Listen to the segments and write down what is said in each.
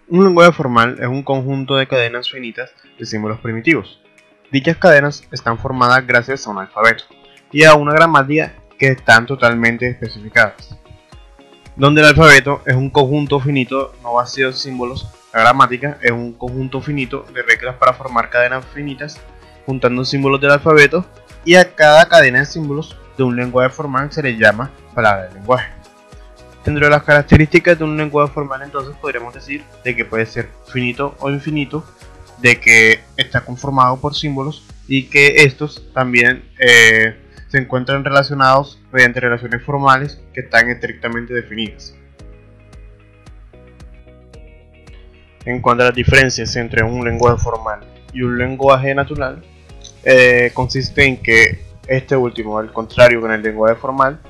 Un lenguaje formal es un conjunto de cadenas finitas de símbolos primitivos. Dichas cadenas están formadas gracias a un alfabeto y a una gramática que están totalmente especificadas. Donde el alfabeto es un conjunto finito no vacío de símbolos, la gramática es un conjunto finito de reglas para formar cadenas finitas juntando símbolos del alfabeto, y a cada cadena de símbolos de un lenguaje formal se le llama palabra del lenguaje. Dentro de las características de un lenguaje formal, entonces podríamos decir de que puede ser finito o infinito, de que está conformado por símbolos y que estos también se encuentran relacionados mediante relaciones formales que están estrictamente definidas. En cuanto a las diferencias entre un lenguaje formal y un lenguaje natural, consiste en que este último, al contrario que en el lenguaje formal,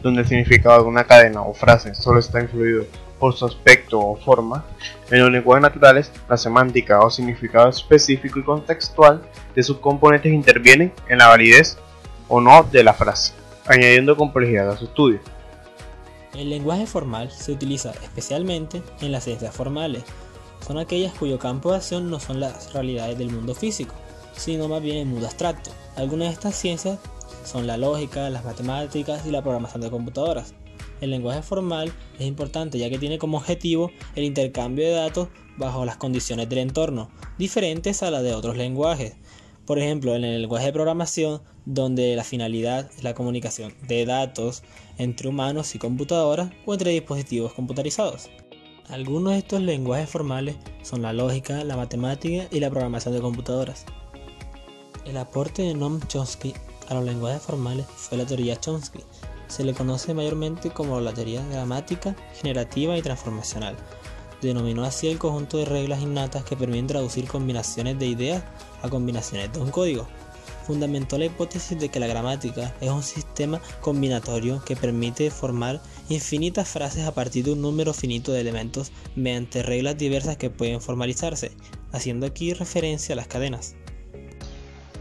donde el significado de una cadena o frase solo está influido por su aspecto o forma, en los lenguajes naturales la semántica o significado específico y contextual de sus componentes intervienen en la validez o no de la frase, añadiendo complejidad a su estudio. El lenguaje formal se utiliza especialmente en las ciencias formales. Son aquellas cuyo campo de acción no son las realidades del mundo físico, sino más bien el mundo abstracto. Algunas de estas ciencias son la lógica, las matemáticas y la programación de computadoras. El lenguaje formal es importante ya que tiene como objetivo el intercambio de datos bajo las condiciones del entorno, diferentes a las de otros lenguajes. Por ejemplo, en el lenguaje de programación, donde la finalidad es la comunicación de datos entre humanos y computadoras o entre dispositivos computarizados. Algunos de estos lenguajes formales son la lógica, la matemática y la programación de computadoras. El aporte de Noam Chomsky a los lenguajes formales fue la teoría Chomsky. Se le conoce mayormente como la teoría gramática, generativa y transformacional. Denominó así el conjunto de reglas innatas que permiten traducir combinaciones de ideas a combinaciones de un código. Fundamentó la hipótesis de que la gramática es un sistema combinatorio que permite formar infinitas frases a partir de un número finito de elementos mediante reglas diversas que pueden formalizarse, haciendo aquí referencia a las cadenas.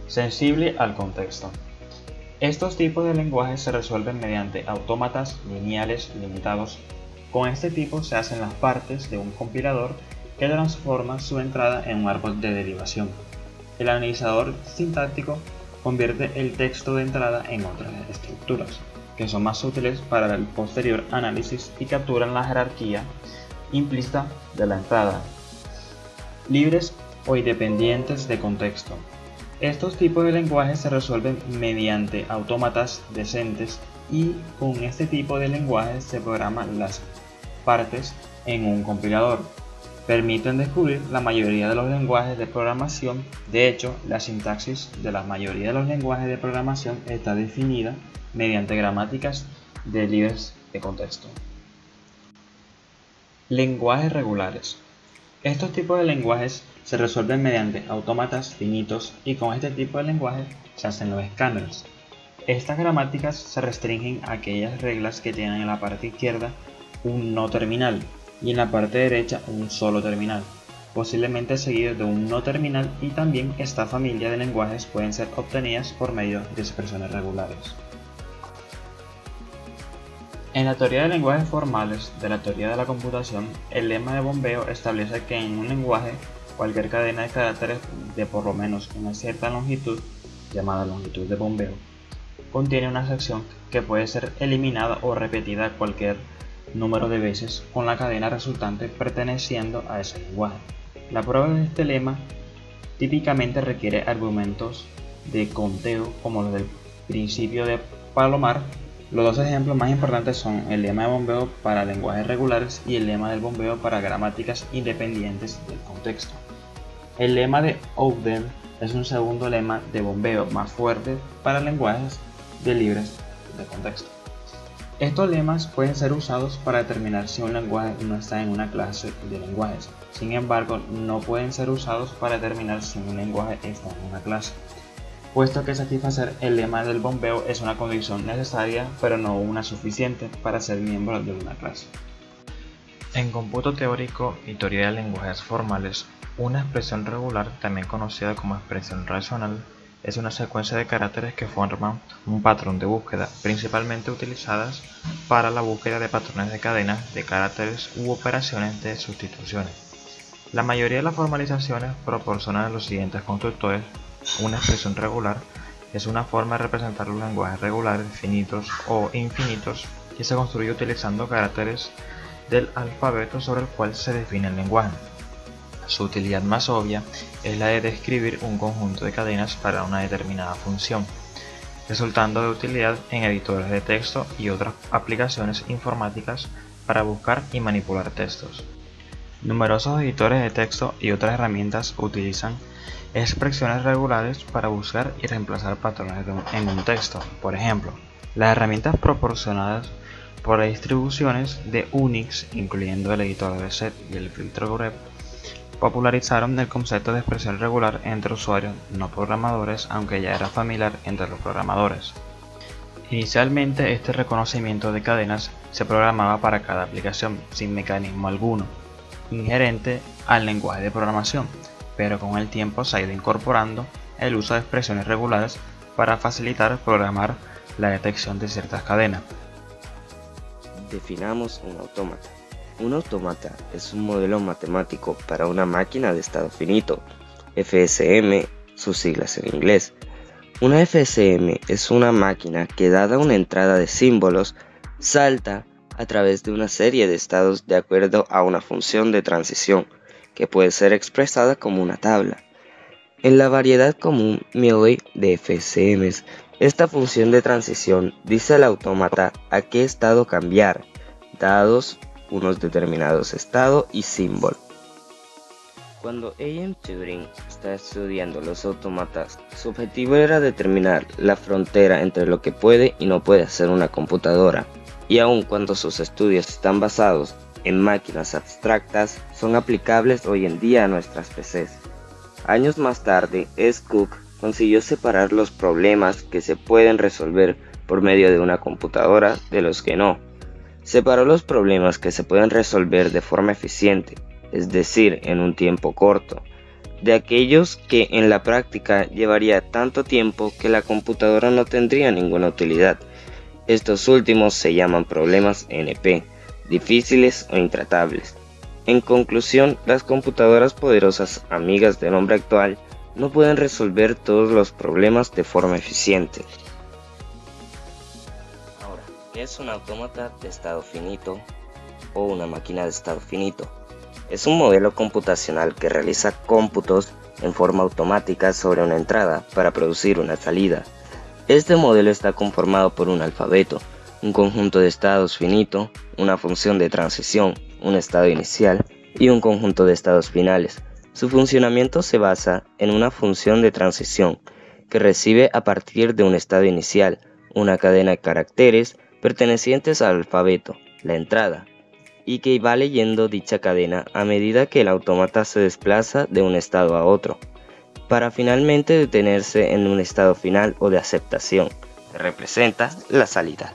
Sensible al contexto. Estos tipos de lenguajes se resuelven mediante autómatas lineales limitados. Con este tipo se hacen las partes de un compilador que transforma su entrada en un árbol de derivación. El analizador sintáctico convierte el texto de entrada en otras estructuras, que son más útiles para el posterior análisis y capturan la jerarquía implícita de la entrada, libres o independientes de contexto. Estos tipos de lenguajes se resuelven mediante autómatas decentes y con este tipo de lenguajes se programan las partes en un compilador. Permiten descubrir la mayoría de los lenguajes de programación. De hecho, la sintaxis de la mayoría de los lenguajes de programación está definida mediante gramáticas de libres de contexto. Lenguajes regulares. Estos tipos de lenguajes se resuelven mediante autómatas finitos y con este tipo de lenguajes se hacen los escáneres. Estas gramáticas se restringen a aquellas reglas que tienen en la parte izquierda un no terminal y en la parte derecha un solo terminal, posiblemente seguido de un no terminal, y también esta familia de lenguajes pueden ser obtenidas por medio de expresiones regulares. En la teoría de lenguajes formales de la teoría de la computación, el lema de bombeo establece que en un lenguaje cualquier cadena de caracteres de por lo menos una cierta longitud, llamada longitud de bombeo, contiene una sección que puede ser eliminada o repetida cualquier número de veces con la cadena resultante perteneciendo a ese lenguaje. La prueba de este lema típicamente requiere argumentos de conteo como los del principio de Palomar. Los dos ejemplos más importantes son el lema de bombeo para lenguajes regulares y el lema del bombeo para gramáticas independientes del contexto. El lema de Ouden es un segundo lema de bombeo más fuerte para lenguajes de libres de contexto. Estos lemas pueden ser usados para determinar si un lenguaje no está en una clase de lenguajes. Sin embargo, no pueden ser usados para determinar si un lenguaje está en una clase, puesto que satisfacer el lema del bombeo es una condición necesaria, pero no una suficiente para ser miembro de una clase. En cómputo teórico y teoría de lenguajes formales, una expresión regular, también conocida como expresión racional, es una secuencia de caracteres que forman un patrón de búsqueda, principalmente utilizadas para la búsqueda de patrones de cadenas de caracteres u operaciones de sustituciones. La mayoría de las formalizaciones proporcionan a los siguientes constructores. Una expresión regular es una forma de representar los lenguajes regulares finitos o infinitos que se construye utilizando caracteres del alfabeto sobre el cual se define el lenguaje. Su utilidad más obvia es la de describir un conjunto de cadenas para una determinada función, resultando de utilidad en editores de texto y otras aplicaciones informáticas para buscar y manipular textos. Numerosos editores de texto y otras herramientas utilizan expresiones regulares para buscar y reemplazar patrones en un texto. Por ejemplo, las herramientas proporcionadas por las distribuciones de Unix, incluyendo el editor de set y el filtro grep, popularizaron el concepto de expresión regular entre usuarios no programadores, aunque ya era familiar entre los programadores. Inicialmente, este reconocimiento de cadenas se programaba para cada aplicación sin mecanismo alguno inherente al lenguaje de programación, pero con el tiempo se ha ido incorporando el uso de expresiones regulares para facilitar programar la detección de ciertas cadenas. Definamos un autómata. Un autómata es un modelo matemático para una máquina de estado finito, FSM, sus siglas en inglés. Una FSM es una máquina que, dada una entrada de símbolos, salta a través de una serie de estados de acuerdo a una función de transición, que puede ser expresada como una tabla. En la variedad común Mealy de FSMs, esta función de transición dice al autómata a qué estado cambiar, dados unos determinados estado y símbolo. Cuando A.M. Turing está estudiando los autómatas, su objetivo era determinar la frontera entre lo que puede y no puede hacer una computadora, y aun cuando sus estudios están basados en máquinas abstractas, son aplicables hoy en día a nuestras PCs. Años más tarde, S. Cook consiguió separar los problemas que se pueden resolver por medio de una computadora de los que no. Separó los problemas que se pueden resolver de forma eficiente, es decir, en un tiempo corto, de aquellos que en la práctica llevaría tanto tiempo que la computadora no tendría ninguna utilidad. Estos últimos se llaman problemas NP, difíciles o intratables. En conclusión, las computadoras poderosas amigas del hombre actual no pueden resolver todos los problemas de forma eficiente. Ahora, ¿qué es un autómata de estado finito o una máquina de estado finito? Es un modelo computacional que realiza cómputos en forma automática sobre una entrada para producir una salida. Este modelo está conformado por un alfabeto, un conjunto de estados finito, una función de transición, un estado inicial y un conjunto de estados finales. Su funcionamiento se basa en una función de transición que recibe a partir de un estado inicial una cadena de caracteres pertenecientes al alfabeto, la entrada, y que va leyendo dicha cadena a medida que el autómata se desplaza de un estado a otro, para finalmente detenerse en un estado final o de aceptación, que representa la salida.